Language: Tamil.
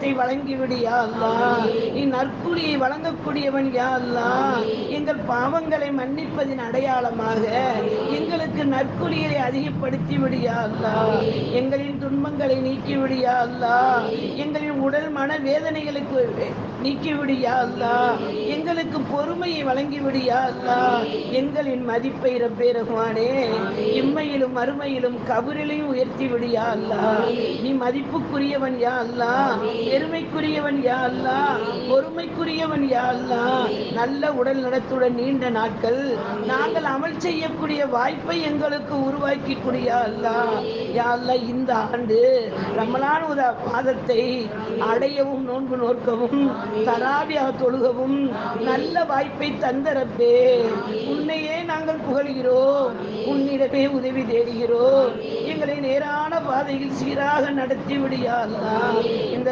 பாக்கியத்தை வழங்கிவிடு யா அல்லாஹ். நீ நற்கூலியை வழங்கக்கூடியவன் யா அல்லாஹ். எங்கள் பாவங்களை மன்னிப்பதின் அடையாளமாக எங்களுக்கு நற்கூலியை அதிகப்படுத்தி விடு யா அல்லாஹ். எங்களின் துன்பங்களை நீக்கிவிடு யா அல்லாஹ். எங்களின் உடல் மன வேதனைகளுக்கு நீக்கிவிடு யா அல்லாஹ். எங்களுக்கு பொறுமையை வழங்கிவிடு யா அல்லாஹ். எங்களின் மதிப்பை ரப்பே ரஹ்மானே இம்மையிலும் மறுமையிலும் கபரிலையும் உயர்த்தி விடு யா அல்லாஹ். நீ மதிப்புக்குரியவன் யா அல்லாஹ், பெருமைக்குரியவன் யா அல்லாஹ், பொறுமைக்குரியவன் யா அல்லாஹ். நல்ல உடல் நலத்துடன் நீண்ட நாட்கள் நாங்கள் அமல் செய்யக்கூடிய வாய்ப்பை எங்களுக்கு உருவாக்கி கொடு யா அல்லாஹ். யா அல்லாஹ், இந்த ஆண்டு ரமலான் மாதத்தை அடையவும் நோன்பு நோற்கவும் தராவியாக தொழுகவும் நல்ல வாய்ப்பை தந்த ரப்பே, உன்னையே நாங்கள் புகழ்கிறோம், உன்னிடமே உதவி தேடுகிறோம். எங்களை நேரான பாதையில் சீராக நடத்தி விடு யா அல்லாஹ். இந்த